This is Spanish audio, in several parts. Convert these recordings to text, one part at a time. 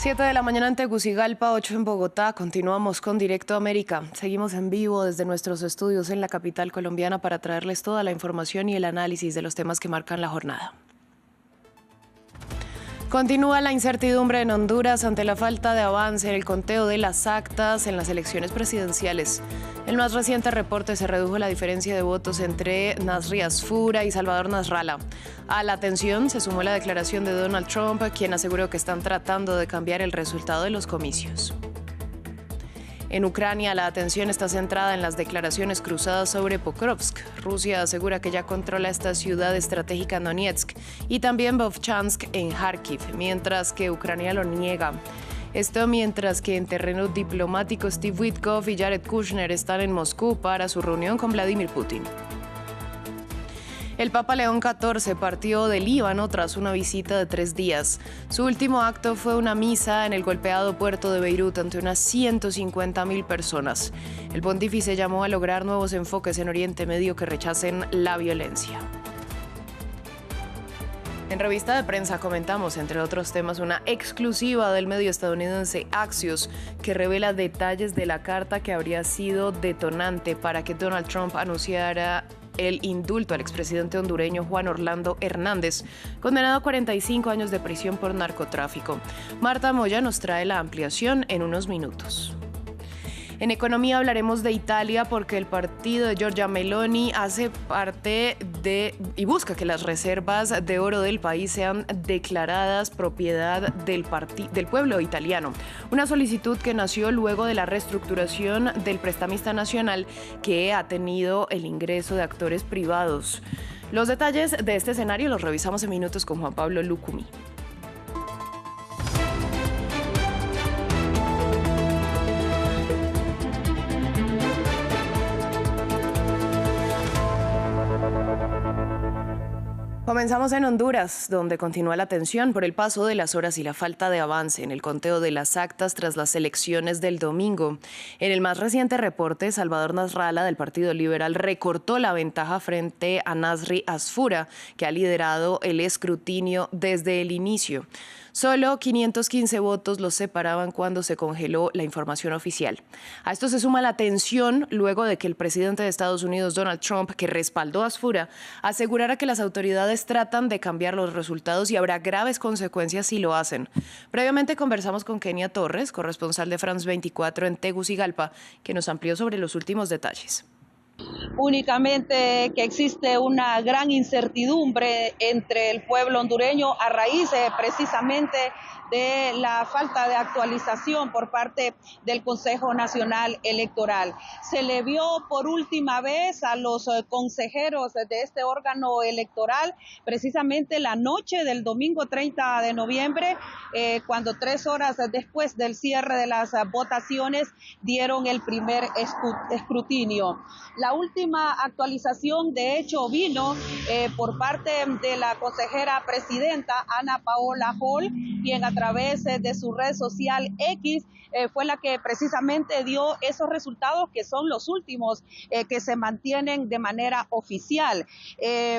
7 de la mañana en Tegucigalpa, 8 en Bogotá. Continuamos con Directo América. Seguimos en vivo desde nuestros estudios en la capital colombiana para traerles toda la información y el análisis de los temas que marcan la jornada. Continúa la incertidumbre en Honduras ante la falta de avance en el conteo de las actas en las elecciones presidenciales. En el más reciente reporte se redujo la diferencia de votos entre Nasri Asfura y Salvador Nasralla. A la tensión se sumó la declaración de Donald Trump, quien aseguró que están tratando de cambiar el resultado de los comicios. En Ucrania, la atención está centrada en las declaraciones cruzadas sobre Pokrovsk. Rusia asegura que ya controla esta ciudad estratégica en Donetsk y también Vovchansk en Kharkiv, mientras que Ucrania lo niega. Esto mientras que en terreno diplomático Steve Witkoff y Jared Kushner están en Moscú para su reunión con Vladimir Putin. El Papa León XIV partió de Líbano tras una visita de 3 días. Su último acto fue una misa en el golpeado puerto de Beirut ante unas 150.000 personas. El pontífice llamó a lograr nuevos enfoques en Oriente Medio que rechacen la violencia. En revista de prensa comentamos, entre otros temas, una exclusiva del medio estadounidense Axios que revela detalles de la carta que habría sido detonante para que Donald Trump anunciara el indulto al expresidente hondureño Juan Orlando Hernández, condenado a 45 años de prisión por narcotráfico. Marta Moya nos trae la ampliación en unos minutos. En economía hablaremos de Italia porque el partido de Giorgia Meloni hace parte de y busca que las reservas de oro del país sean declaradas propiedad del pueblo italiano. Una solicitud que nació luego de la reestructuración del prestamista nacional que ha tenido el ingreso de actores privados. Los detalles de este escenario los revisamos en minutos con Juan Pablo Lucumí. Comenzamos en Honduras, donde continúa la tensión por el paso de las horas y la falta de avance en el conteo de las actas tras las elecciones del domingo. En el más reciente reporte, Salvador Nasralla, del Partido Liberal, recortó la ventaja frente a Nasri Asfura, que ha liderado el escrutinio desde el inicio. Solo 515 votos los separaban cuando se congeló la información oficial. A esto se suma la tensión luego de que el presidente de Estados Unidos, Donald Trump, que respaldó a Asfura, asegurara que las autoridades tratan de cambiar los resultados y habrá graves consecuencias si lo hacen. Previamente conversamos con Kenia Torres, corresponsal de France 24 en Tegucigalpa, que nos amplió sobre los últimos detalles. Únicamente que existe una gran incertidumbre entre el pueblo hondureño a raíz precisamente de la falta de actualización por parte del Consejo Nacional Electoral. Se le vio por última vez a los consejeros de este órgano electoral precisamente la noche del domingo 30 de noviembre, cuando 3 horas después del cierre de las votaciones dieron el primer escrutinio. La última actualización, de hecho, vino por parte de la consejera presidenta Ana Paola Hall, quien a través de su red social X fue la que precisamente dio esos resultados que son los últimos que se mantienen de manera oficial,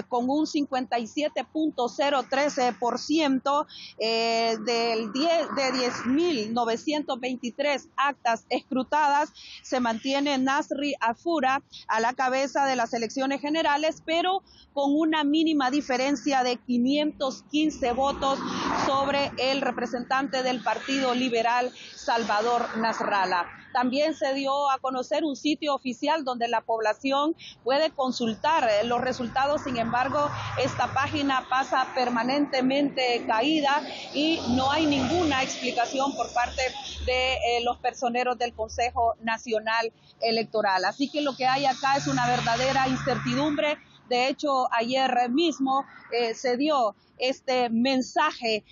con un 57.03% de 10.923 actas escrutadas. Se mantiene Nasri Asfura a la cabeza de las elecciones generales, pero con una mínima diferencia de 515 votos sobre el representante del Partido Liberal, Salvador Nasralla. También se dio a conocer un sitio oficial donde la población puede consultar los resultados. Sin embargo, esta página pasa permanentemente caída y no hay ninguna explicación por parte de los personeros del Consejo Nacional Electoral. Así que lo que hay acá es una verdadera incertidumbre. De hecho, ayer mismo se dio este mensaje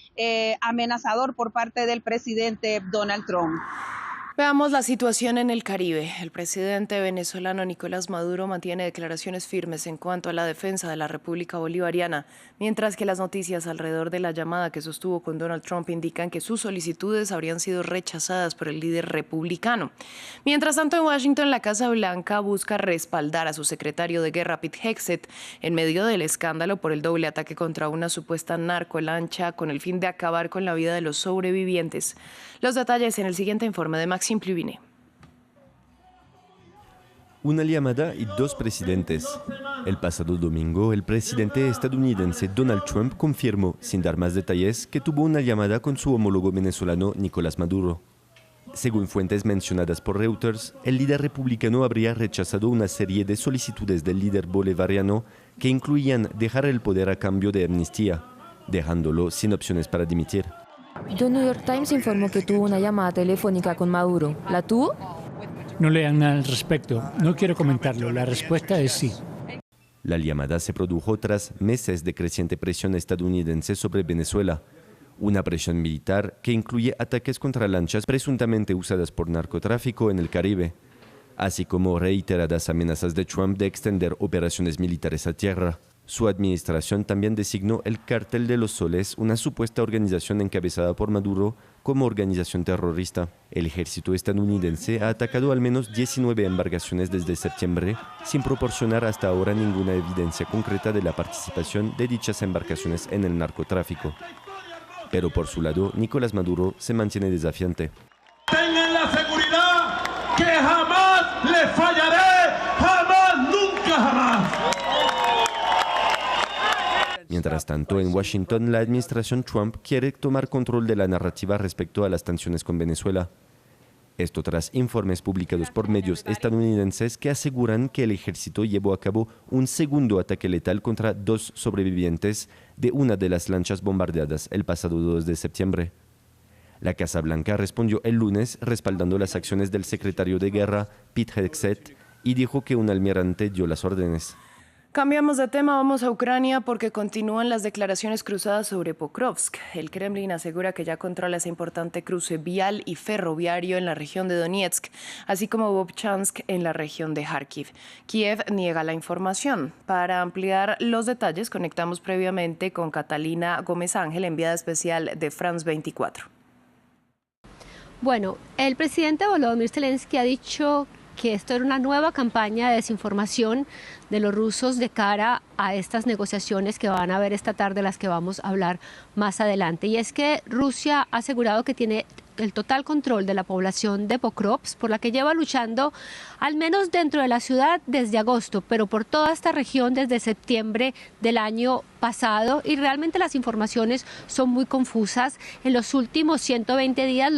amenazador por parte del presidente Donald Trump. Veamos la situación en el Caribe. El presidente venezolano Nicolás Maduro mantiene declaraciones firmes en cuanto a la defensa de la República Bolivariana, mientras que las noticias alrededor de la llamada que sostuvo con Donald Trump indican que sus solicitudes habrían sido rechazadas por el líder republicano. Mientras tanto, en Washington, la Casa Blanca busca respaldar a su secretario de guerra, Pete Hegseth, en medio del escándalo por el doble ataque contra una supuesta narcolancha con el fin de acabar con la vida de los sobrevivientes. Los detalles en el siguiente informe de Maxime Pluviné. Una llamada y dos presidentes. El pasado domingo, el presidente estadounidense Donald Trump confirmó, sin dar más detalles, que tuvo una llamada con su homólogo venezolano Nicolás Maduro. Según fuentes mencionadas por Reuters, el líder republicano habría rechazado una serie de solicitudes del líder bolivariano que incluían dejar el poder a cambio de amnistía, dejándolo sin opciones para dimitir. The New York Times informó que tuvo una llamada telefónica con Maduro. ¿La tuvo? No lean nada al respecto. No quiero comentarlo. La respuesta es sí. La llamada se produjo tras meses de creciente presión estadounidense sobre Venezuela. Una presión militar que incluye ataques contra lanchas presuntamente usadas por narcotráfico en el Caribe, así como reiteradas amenazas de Trump de extender operaciones militares a tierra. Su administración también designó el Cártel de los Soles, una supuesta organización encabezada por Maduro, como organización terrorista. El ejército estadounidense ha atacado al menos 19 embarcaciones desde septiembre, sin proporcionar hasta ahora ninguna evidencia concreta de la participación de dichas embarcaciones en el narcotráfico. Pero por su lado, Nicolás Maduro se mantiene desafiante. Tengan la seguridad que jamás les fallaré, jamás, nunca jamás. Mientras tanto, en Washington, la administración Trump quiere tomar control de la narrativa respecto a las tensiones con Venezuela. Esto tras informes publicados por medios estadounidenses que aseguran que el ejército llevó a cabo un segundo ataque letal contra 2 sobrevivientes de una de las lanchas bombardeadas el pasado 2 de septiembre. La Casa Blanca respondió el lunes respaldando las acciones del secretario de guerra, Pete Hegseth, y dijo que un almirante dio las órdenes. Cambiamos de tema, vamos a Ucrania porque continúan las declaraciones cruzadas sobre Pokrovsk. El Kremlin asegura que ya controla ese importante cruce vial y ferroviario en la región de Donetsk, así como Vovchansk en la región de Kharkiv. Kiev niega la información. Para ampliar los detalles, conectamos previamente con Catalina Gómez Ángel, enviada especial de France 24. Bueno, el presidente Volodymyr Zelensky ha dicho que esto era una nueva campaña de desinformación de los rusos de cara a estas negociaciones que van a haber esta tarde, las que vamos a hablar más adelante. Y es que Rusia ha asegurado que tiene el total control de la población de Pokrovsk, por la que lleva luchando al menos dentro de la ciudad desde agosto, pero por toda esta región desde septiembre del año pasado, y realmente las informaciones son muy confusas. En los últimos 120 días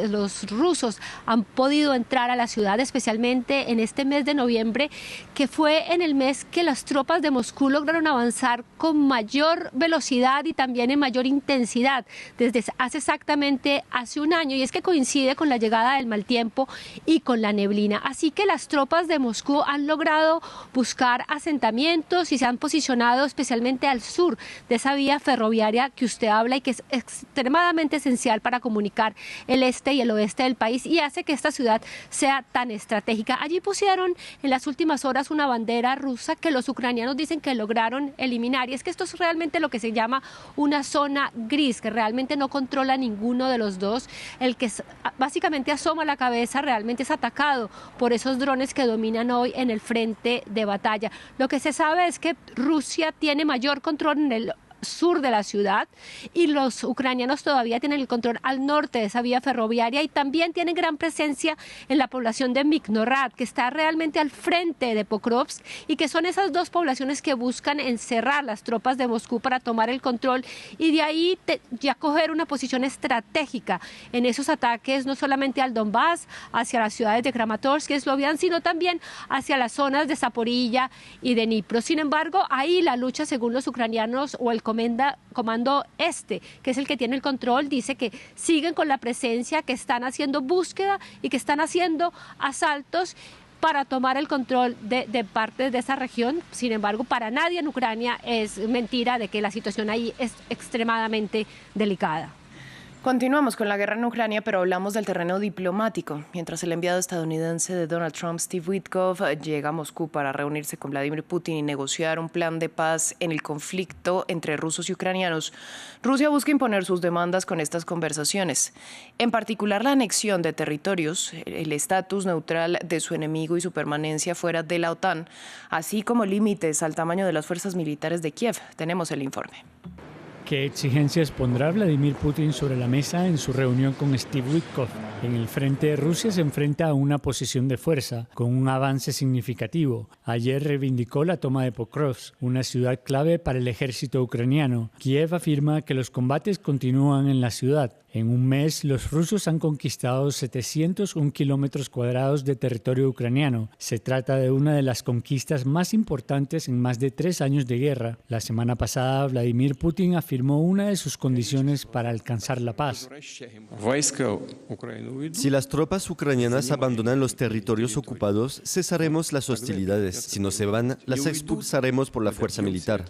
los rusos han podido entrar a la ciudad, especialmente en este mes de noviembre, que fue en el mes que las tropas de Moscú lograron avanzar con mayor velocidad y también en mayor intensidad desde hace exactamente hace un año, y es que coincide con la llegada del mal tiempo y con la neblina. Así que las tropas de Moscú han logrado buscar asentamientos y se han posicionado especialmente al sur de esa vía ferroviaria que usted habla y que es extremadamente esencial para comunicar el este y el oeste del país y hace que esta ciudad sea tan estratégica. Allí pusieron en las últimas horas una bandera rusa que los ucranianos dicen que lograron eliminar, y es que esto es realmente lo que se llama una zona gris, que realmente no controla ninguno de los dos. El que básicamente asoma la cabeza realmente es atacado por esos drones que dominan hoy en el frente de batalla. Lo que se sabe es que Rusia tiene mayor control en el sur de la ciudad y los ucranianos todavía tienen el control al norte de esa vía ferroviaria y también tienen gran presencia en la población de Myknorad, que está realmente al frente de Pokrovsk, y que son esas dos poblaciones que buscan encerrar las tropas de Moscú para tomar el control y de ahí ya coger una posición estratégica en esos ataques, no solamente al Donbass, hacia las ciudades de Kramatorsk y Sloviansk, sino también hacia las zonas de Zaporilla y de Dnipro. Sin embargo, ahí la lucha, según los ucranianos o el Comando Este, que es el que tiene el control, dice que siguen con la presencia, que están haciendo búsqueda y que están haciendo asaltos para tomar el control de partes de esa región. Sin embargo, para nadie en Ucrania es mentira de que la situación ahí es extremadamente delicada. Continuamos con la guerra en Ucrania, pero hablamos del terreno diplomático. Mientras el enviado estadounidense de Donald Trump, Steve Witkoff, llega a Moscú para reunirse con Vladimir Putin y negociar un plan de paz en el conflicto entre rusos y ucranianos, Rusia busca imponer sus demandas con estas conversaciones. En particular, la anexión de territorios, el estatus neutral de su enemigo y su permanencia fuera de la OTAN, así como límites al tamaño de las fuerzas militares de Kiev. Tenemos el informe. ¿Qué exigencias pondrá Vladimir Putin sobre la mesa en su reunión con Steve Witkoff? En el frente, Rusia se enfrenta a una posición de fuerza, con un avance significativo. Ayer reivindicó la toma de Pokrovsk, una ciudad clave para el ejército ucraniano. Kiev afirma que los combates continúan en la ciudad. En un mes, los rusos han conquistado 701 kilómetros cuadrados de territorio ucraniano. Se trata de una de las conquistas más importantes en más de 3 años de guerra. La semana pasada, Vladimir Putin afirmó una de sus condiciones para alcanzar la paz. Si las tropas ucranianas abandonan los territorios ocupados, cesaremos las hostilidades. Si no se van, las expulsaremos por la fuerza militar.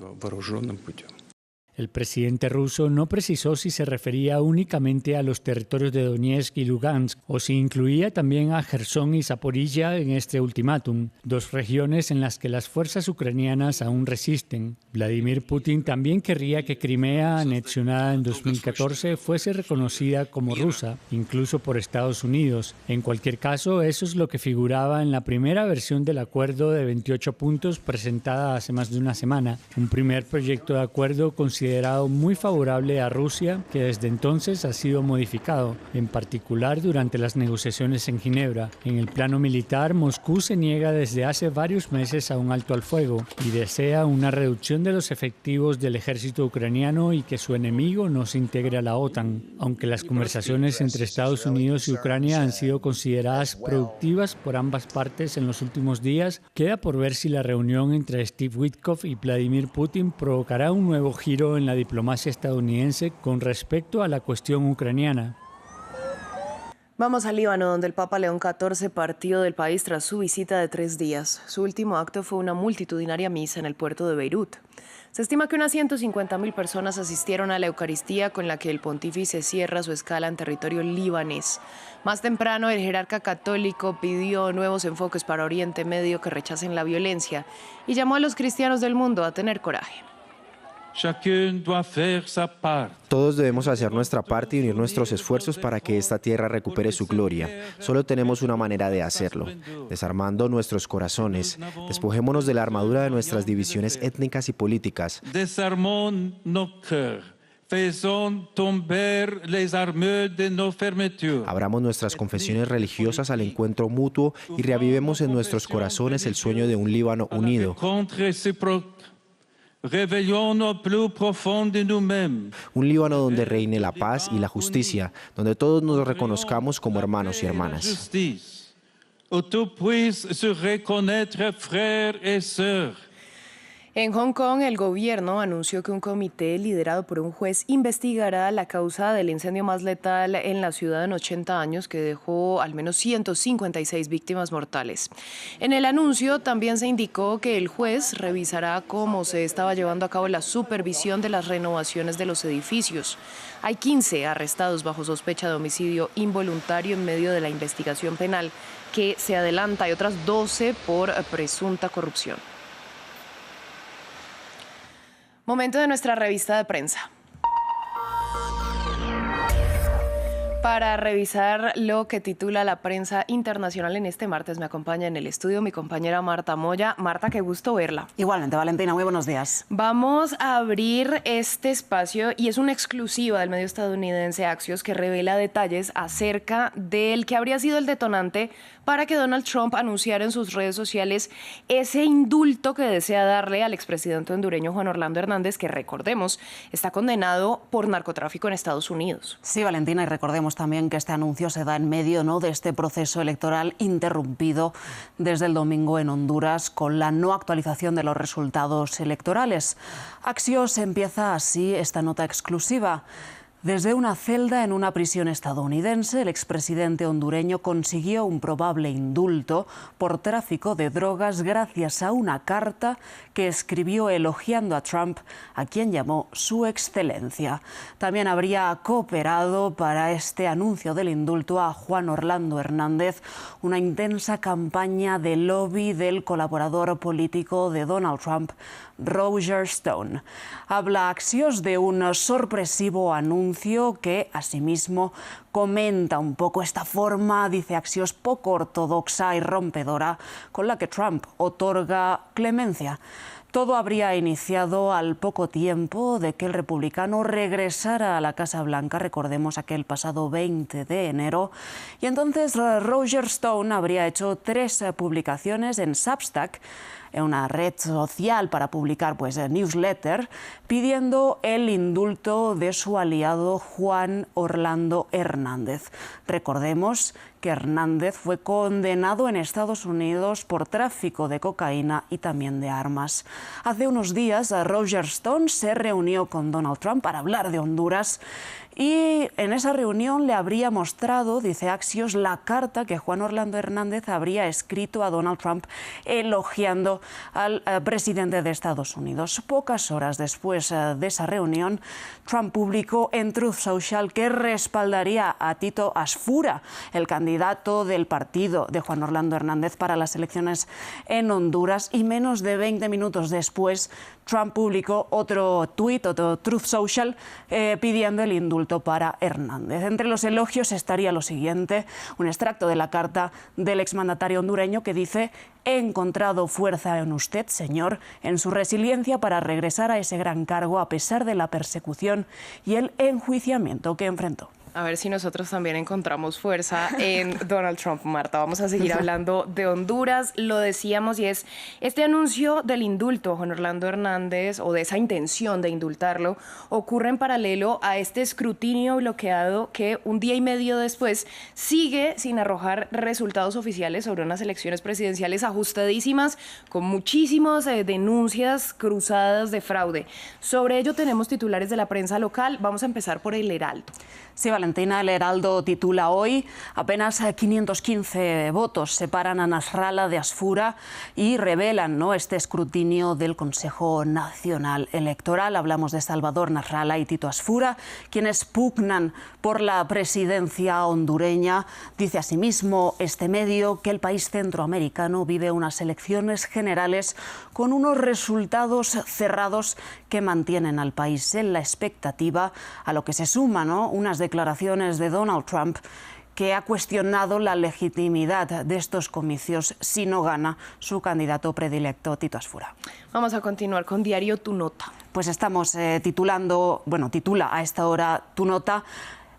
El presidente ruso no precisó si se refería únicamente a los territorios de Donetsk y Lugansk o si incluía también a Jersón y Zaporilla en este ultimátum, 2 regiones en las que las fuerzas ucranianas aún resisten. Vladimir Putin también querría que Crimea, anexionada en 2014, fuese reconocida como rusa, incluso por Estados Unidos. En cualquier caso, eso es lo que figuraba en la primera versión del acuerdo de 28 puntos presentada hace más de una semana, un primer proyecto de acuerdo considerado muy favorable a Rusia, que desde entonces ha sido modificado, en particular durante las negociaciones en Ginebra. En el plano militar, Moscú se niega desde hace varios meses a un alto al fuego y desea una reducción de los efectivos del ejército ucraniano y que su enemigo no se integre a la OTAN. Aunque las conversaciones entre Estados Unidos y Ucrania han sido consideradas productivas por ambas partes en los últimos días, queda por ver si la reunión entre Steve Witkoff y Vladimir Putin provocará un nuevo giro en la diplomacia estadounidense con respecto a la cuestión ucraniana. Vamos al Líbano, donde el Papa León XIV partió del país tras su visita de 3 días. Su último acto fue una multitudinaria misa en el puerto de Beirut. Se estima que unas 150.000 personas asistieron a la Eucaristía con la que el pontífice cierra su escala en territorio libanés. Más temprano, el jerarca católico pidió nuevos enfoques para Oriente Medio que rechacen la violencia y llamó a los cristianos del mundo a tener coraje. Todos debemos hacer nuestra parte y unir nuestros esfuerzos para que esta tierra recupere su gloria. Solo tenemos una manera de hacerlo, desarmando nuestros corazones. Despojémonos de la armadura de nuestras divisiones étnicas y políticas. Abramos nuestras confesiones religiosas al encuentro mutuo y reavivemos en nuestros corazones el sueño de un Líbano unido. Un Líbano donde reine la paz y la justicia, donde todos nos reconozcamos como hermanos y hermanas. En Hong Kong, el gobierno anunció que un comité liderado por un juez investigará la causa del incendio más letal en la ciudad en 80 años que dejó al menos 156 víctimas mortales. En el anuncio también se indicó que el juez revisará cómo se estaba llevando a cabo la supervisión de las renovaciones de los edificios. Hay 15 arrestados bajo sospecha de homicidio involuntario en medio de la investigación penal que se adelanta y otras 12 por presunta corrupción. Momento de nuestra revista de prensa. Para revisar lo que titula la prensa internacional en este martes, me acompaña en el estudio mi compañera Marta Moya. Marta, qué gusto verla. Igualmente, Valentina, muy buenos días. Vamos a abrir este espacio y es una exclusiva del medio estadounidense Axios que revela detalles acerca del que habría sido el detonante para que Donald Trump anunciara en sus redes sociales ese indulto que desea darle al expresidente hondureño Juan Orlando Hernández, que recordemos está condenado por narcotráfico en Estados Unidos. Sí, Valentina, y recordemos también que este anuncio se da en medio de este proceso electoral interrumpido desde el domingo en Honduras con la no actualización de los resultados electorales. Axios empieza así esta nota exclusiva. Desde una celda en una prisión estadounidense, el expresidente hondureño consiguió un probable indulto por tráfico de drogas gracias a una carta que escribió elogiando a Trump, a quien llamó su excelencia. También habría cooperado para este anuncio del indulto a Juan Orlando Hernández, una intensa campaña de lobby del colaborador político de Donald Trump, Roger Stone. Habla Axios de un sorpresivo anuncio que, asimismo, comenta un poco esta forma, dice Axios, poco ortodoxa y rompedora con la que Trump otorga clemencia. Todo habría iniciado al poco tiempo de que el republicano regresara a la Casa Blanca, recordemos aquel pasado 20 de enero, y entonces Roger Stone habría hecho 3 publicaciones en Substack, en una red social para publicar newsletter, pidiendo el indulto de su aliado Juan Orlando Hernández. Recordemos que Hernández fue condenado en Estados Unidos por tráfico de cocaína y también de armas. Hace unos días, Roger Stone se reunió con Donald Trump para hablar de Honduras y en esa reunión le habría mostrado, dice Axios, la carta que Juan Orlando Hernández habría escrito a Donald Trump elogiando al presidente de Estados Unidos. Pocas horas después de esa reunión, Trump publicó en Truth Social que respaldaría a Tito Asfura, el candidato del partido de Juan Orlando Hernández para las elecciones en Honduras, y menos de 20 minutos después Trump publicó otro tuit, otro Truth Social, pidiendo el indulto para Hernández. Entre los elogios estaría lo siguiente, un extracto de la carta del exmandatario hondureño que dice: «He encontrado fuerza en usted, señor, en su resiliencia para regresar a ese gran cargo a pesar de la persecución y el enjuiciamiento que enfrentó». A ver si nosotros también encontramos fuerza en Donald Trump, Marta. Vamos a seguir hablando de Honduras. Lo decíamos, y es este anuncio del indulto a Juan Orlando Hernández, o de esa intención de indultarlo, ocurre en paralelo a este escrutinio bloqueado que un día y medio después sigue sin arrojar resultados oficiales sobre unas elecciones presidenciales ajustadísimas, con muchísimas denuncias cruzadas de fraude. Sobre ello tenemos titulares de la prensa local. Vamos a empezar por El Heraldo. Sí, Valentina, El Heraldo titula hoy: apenas 515 votos separan a Nasrallah de Asfura, y revelan este escrutinio del Consejo Nacional Electoral. Hablamos de Salvador Nasrallah y Tito Asfura, quienes pugnan por la presidencia hondureña. Dice asimismo este medio que el país centroamericano vive unas elecciones generales con unos resultados cerrados que mantienen al país en la expectativa, a lo que se suman unas declaraciones de Donald Trump, que ha cuestionado la legitimidad de estos comicios si no gana su candidato predilecto, Tito Asfura. Vamos a continuar con Diario Tu Nota. Pues estamos titula a esta hora Tu Nota.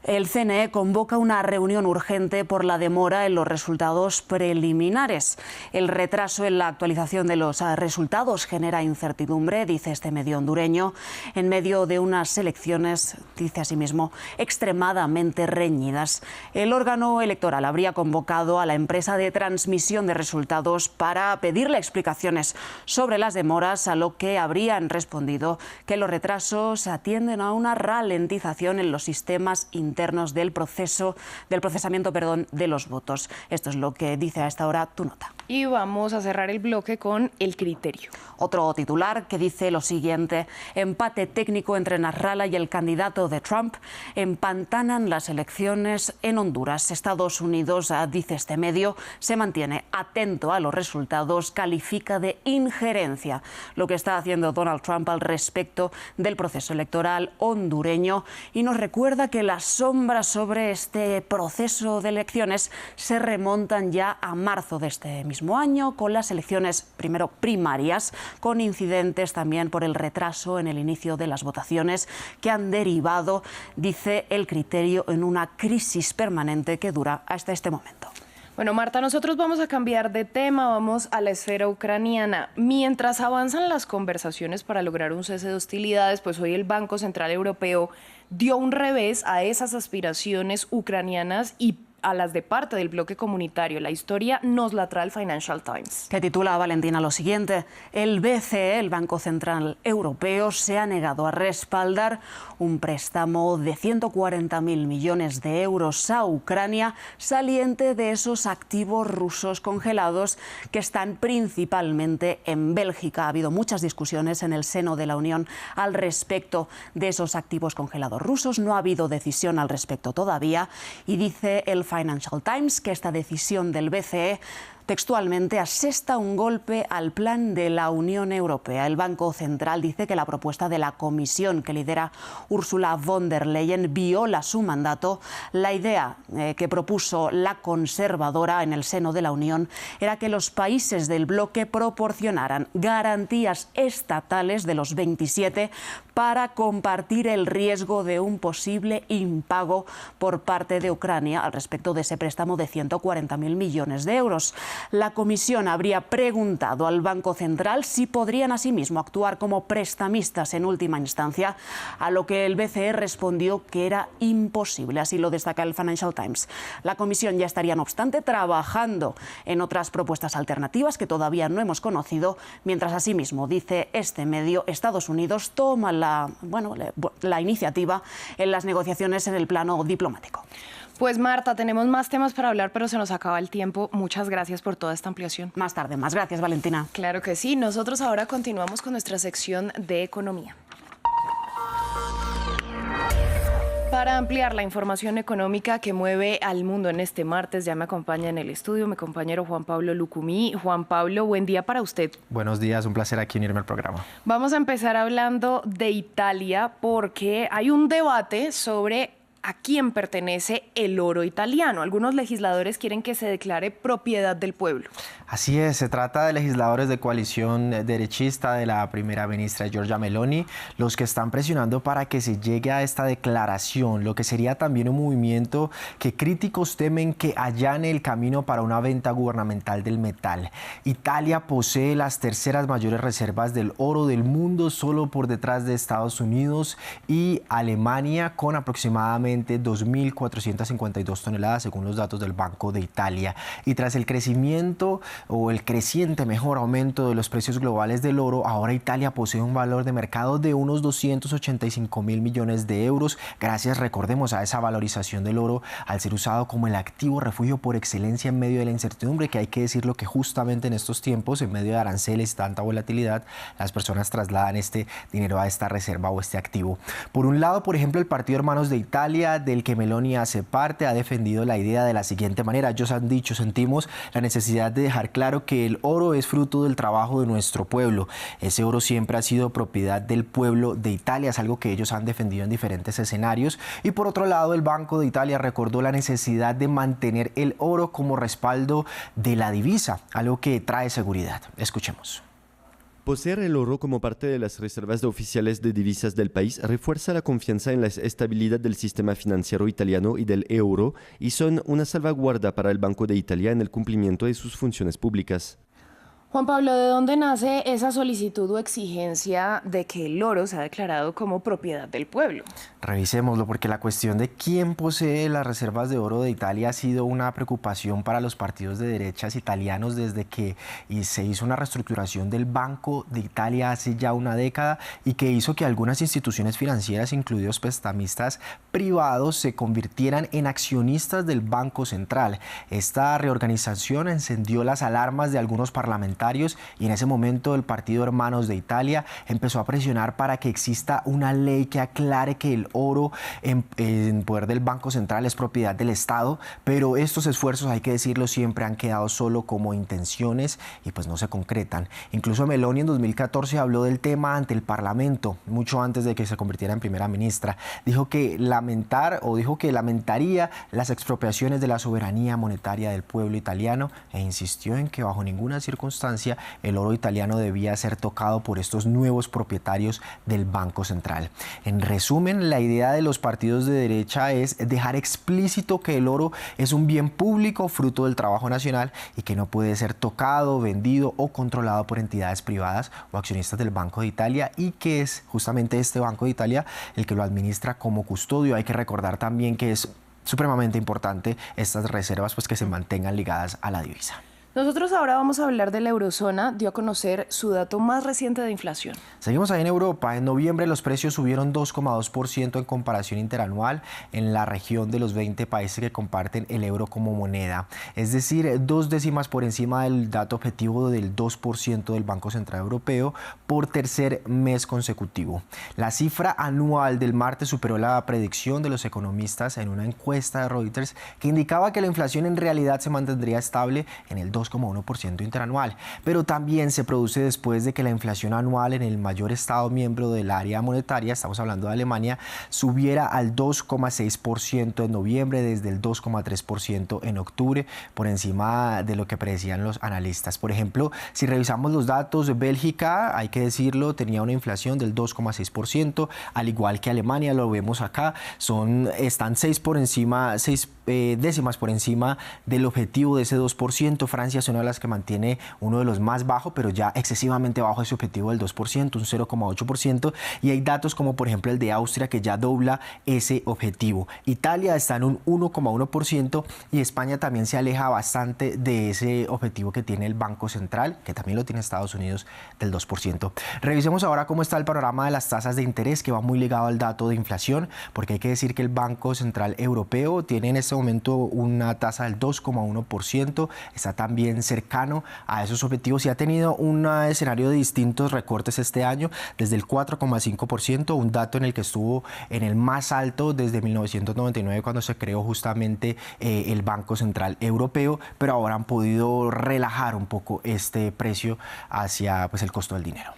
El CNE convoca una reunión urgente por la demora en los resultados preliminares. El retraso en la actualización de los resultados genera incertidumbre, dice este medio hondureño, en medio de unas elecciones, dice asimismo, extremadamente reñidas. El órgano electoral habría convocado a la empresa de transmisión de resultados para pedirle explicaciones sobre las demoras, a lo que habrían respondido que los retrasos atienden a una ralentización en los sistemas internos del procesamiento de los votos. Esto es lo que dice a esta hora Tu Nota. Y vamos a cerrar el bloque con El Criterio. Otro titular que dice lo siguiente: empate técnico entre Nasrallah y el candidato de Trump empantanan las elecciones en Honduras. Estados Unidos, dice este medio, se mantiene atento a los resultados, califica de injerencia lo que está haciendo Donald Trump al respecto del proceso electoral hondureño, y nos recuerda que las sombras sobre este proceso de elecciones se remontan ya a marzo de este mismo año, con las elecciones primero primarias, con incidentes también por el retraso en el inicio de las votaciones que han derivado, dice El Criterio, en una crisis permanente que dura hasta este momento. Bueno, Marta, nosotros vamos a cambiar de tema, vamos a la esfera ucraniana. Mientras avanzan las conversaciones para lograr un cese de hostilidades, pues hoy el Banco Central Europeo dio un revés a esas aspiraciones ucranianas y a las de parte del bloque comunitario. La historia nos la trae el Financial Times. Que titula, Valentina, lo siguiente: el BCE, el Banco Central Europeo, se ha negado a respaldar un préstamo de 140.000 millones de euros a Ucrania, saliente de esos activos rusos congelados que están principalmente en Bélgica. Ha habido muchas discusiones en el seno de la Unión al respecto de esos activos congelados rusos. No ha habido decisión al respecto todavía, y dice el Financial Times que esta decisión del BCE textualmente asesta un golpe al plan de la Unión Europea. El Banco Central dice que la propuesta de la Comisión que lidera Ursula von der Leyen viola su mandato. La idea que propuso la conservadora en el seno de la Unión era que los países del bloque proporcionaran garantías estatales de los 27 para compartir el riesgo de un posible impago por parte de Ucrania al respecto de ese préstamo de 140.000 millones de euros. La Comisión habría preguntado al Banco Central si podrían asimismo actuar como prestamistas en última instancia, a lo que el BCE respondió que era imposible. Así lo destaca el Financial Times. La Comisión ya estaría, no obstante, trabajando en otras propuestas alternativas que todavía no hemos conocido, mientras asimismo, dice este medio, Estados Unidos toma la iniciativa en las negociaciones en el plano diplomático. Pues Marta, tenemos más temas para hablar, pero se nos acaba el tiempo. Muchas gracias por toda esta ampliación. Más tarde, más gracias, Valentina. Claro que sí. Nosotros ahora continuamos con nuestra sección de economía. Para ampliar la información económica que mueve al mundo en este martes, ya me acompaña en el estudio mi compañero Juan Pablo Lucumí. Juan Pablo, buen día para usted. Buenos días, un placer aquí unirme al programa. Vamos a empezar hablando de Italia porque hay un debate sobre a quién pertenece el oro italiano. Algunos legisladores quieren que se declare propiedad del pueblo. Así es, se trata de legisladores de coalición derechista de la primera ministra Giorgia Meloni, los que están presionando para que se llegue a esta declaración, lo que sería también un movimiento que críticos temen que allane el camino para una venta gubernamental del metal. Italia posee las terceras mayores reservas del oro del mundo, solo por detrás de Estados Unidos y Alemania, con aproximadamente 2.452 toneladas según los datos del Banco de Italia. Y tras el crecimiento o el creciente mejor aumento de los precios globales del oro, ahora Italia posee un valor de mercado de unos 285.000 millones de euros, gracias, recordemos, a esa valorización del oro al ser usado como el activo refugio por excelencia en medio de la incertidumbre, que hay que decirlo que justamente en estos tiempos, en medio de aranceles y tanta volatilidad, las personas trasladan este dinero a esta reserva o este activo. Por un lado, por ejemplo, el Partido Hermanos de Italia, del que Meloni hace parte, ha defendido la idea de la siguiente manera. Ellos han dicho: sentimos la necesidad de dejar claro que el oro es fruto del trabajo de nuestro pueblo. Ese oro siempre ha sido propiedad del pueblo de Italia, es algo que ellos han defendido en diferentes escenarios. Y por otro lado, el Banco de Italia recordó la necesidad de mantener el oro como respaldo de la divisa, algo que trae seguridad. Escuchemos. Poseer el oro como parte de las reservas oficiales de divisas del país refuerza la confianza en la estabilidad del sistema financiero italiano y del euro, y son una salvaguarda para el Banco de Italia en el cumplimiento de sus funciones públicas. Juan Pablo, ¿de dónde nace esa solicitud o exigencia de que el oro sea declarado como propiedad del pueblo? Revisémoslo, porque la cuestión de quién posee las reservas de oro de Italia ha sido una preocupación para los partidos de derechas italianos desde que se hizo una reestructuración del Banco de Italia hace ya una década, y que hizo que algunas instituciones financieras, incluidos prestamistas privados, se convirtieran en accionistas del Banco Central. Esta reorganización encendió las alarmas de algunos parlamentarios, y en ese momento el Partido Hermanos de Italia empezó a presionar para que exista una ley que aclare que el oro en poder del Banco Central es propiedad del Estado, pero estos esfuerzos, hay que decirlo, siempre han quedado solo como intenciones y pues no se concretan. Incluso Meloni en 2014 habló del tema ante el Parlamento, mucho antes de que se convirtiera en primera ministra. Dijo que lamentaría las expropiaciones de la soberanía monetaria del pueblo italiano, e insistió en que bajo ninguna circunstancia el oro italiano debía ser tocado por estos nuevos propietarios del Banco Central. En resumen, la idea de los partidos de derecha es dejar explícito que el oro es un bien público fruto del trabajo nacional y que no puede ser tocado, vendido o controlado por entidades privadas o accionistas del Banco de Italia, y que es justamente este Banco de Italia el que lo administra como custodio. Hay que recordar también que es supremamente importante estas reservas pues que se mantengan ligadas a la divisa. Nosotros ahora vamos a hablar de la eurozona. Dio a conocer su dato más reciente de inflación. Seguimos ahí en Europa. En noviembre los precios subieron 2,2% en comparación interanual en la región de los 20 países que comparten el euro como moneda. Es decir, 2 décimas por encima del dato objetivo del 2% del Banco Central Europeo por tercer mes consecutivo. La cifra anual del martes superó la predicción de los economistas en una encuesta de Reuters que indicaba que la inflación en realidad se mantendría estable en el 2,1% interanual, pero también se produce después de que la inflación anual en el mayor estado miembro del área monetaria, estamos hablando de Alemania, subiera al 2,6% en noviembre desde el 2,3% en octubre, por encima de lo que predecían los analistas. Por ejemplo, si revisamos los datos, Bélgica, hay que decirlo, tenía una inflación del 2,6%, al igual que Alemania, lo vemos acá, están 6 décimas por encima del objetivo de ese 2%. Francia es una de las que mantiene uno de los más bajos, pero ya excesivamente bajo ese objetivo del 2%, un 0,8%, y hay datos como por ejemplo el de Austria que ya dobla ese objetivo. Italia está en un 1,1% y España también se aleja bastante de ese objetivo que tiene el Banco Central, que también lo tiene Estados Unidos, del 2%. Revisemos ahora cómo está el panorama de las tasas de interés, que va muy ligado al dato de inflación, porque hay que decir que el Banco Central Europeo tiene en este momento una tasa del 2,1%, está también cercano a esos objetivos y ha tenido un escenario de distintos recortes este año, desde el 4,5%, un dato en el que estuvo en el más alto desde 1999 cuando se creó justamente el Banco Central Europeo, pero ahora han podido relajar un poco este precio hacia el costo del dinero.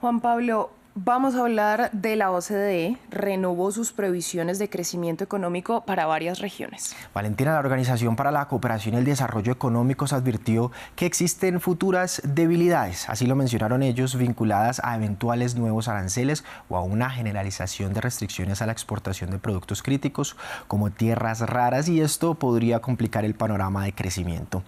Juan Pablo, vamos a hablar de la OCDE. Renovó sus previsiones de crecimiento económico para varias regiones. Valentina, la Organización para la Cooperación y el Desarrollo Económicos advirtió que existen futuras debilidades, así lo mencionaron ellos, vinculadas a eventuales nuevos aranceles o a una generalización de restricciones a la exportación de productos críticos como tierras raras, y esto podría complicar el panorama de crecimiento.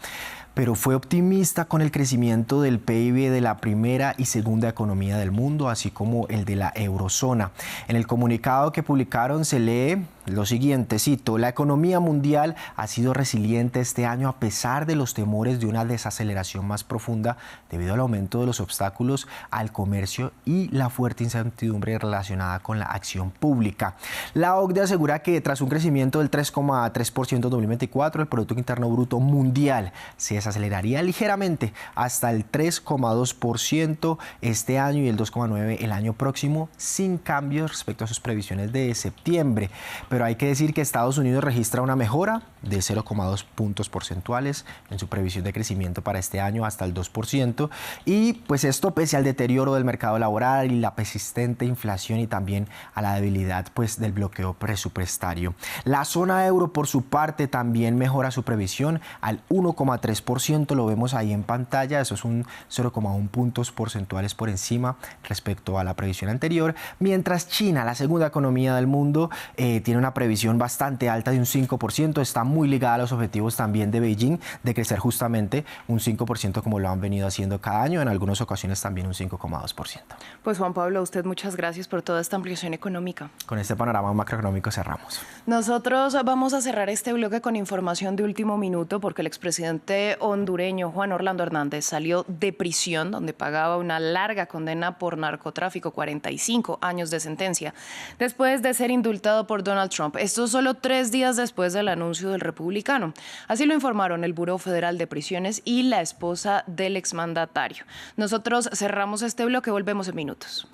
Pero fue optimista con el crecimiento del PIB de la primera y segunda economía del mundo, así como el de la eurozona. En el comunicado que publicaron se lee lo siguiente, cito: la economía mundial ha sido resiliente este año a pesar de los temores de una desaceleración más profunda debido al aumento de los obstáculos al comercio y la fuerte incertidumbre relacionada con la acción pública. La OCDE asegura que tras un crecimiento del 3,3% en 2024, el Producto Interno Bruto mundial se desaceleraría ligeramente hasta el 3,2% este año y el 2,9% el año próximo, sin cambios respecto a sus previsiones de septiembre. Pero hay que decir que Estados Unidos registra una mejora de 0,2 puntos porcentuales en su previsión de crecimiento para este año hasta el 2%, y pues esto pese al deterioro del mercado laboral y la persistente inflación y también a la debilidad pues del bloqueo presupuestario. La zona euro por su parte también mejora su previsión al 1,3%, lo vemos ahí en pantalla, eso es un 0,1 puntos porcentuales por encima respecto a la previsión anterior, mientras China, la segunda economía del mundo, tiene una previsión bastante alta de un 5%, está muy ligada a los objetivos también de Beijing de crecer justamente un 5% como lo han venido haciendo cada año, en algunas ocasiones también un 5,2%. Pues Juan Pablo, a usted muchas gracias por toda esta ampliación económica. Con este panorama macroeconómico cerramos. Nosotros vamos a cerrar este bloque con información de último minuto porque el expresidente hondureño Juan Orlando Hernández salió de prisión donde pagaba una larga condena por narcotráfico, 45 años de sentencia, después de ser indultado por Donald Trump. Esto solo 3 días después del anuncio del republicano. Así lo informaron el Buró Federal de Prisiones y la esposa del exmandatario. Nosotros cerramos este bloque, volvemos en minutos.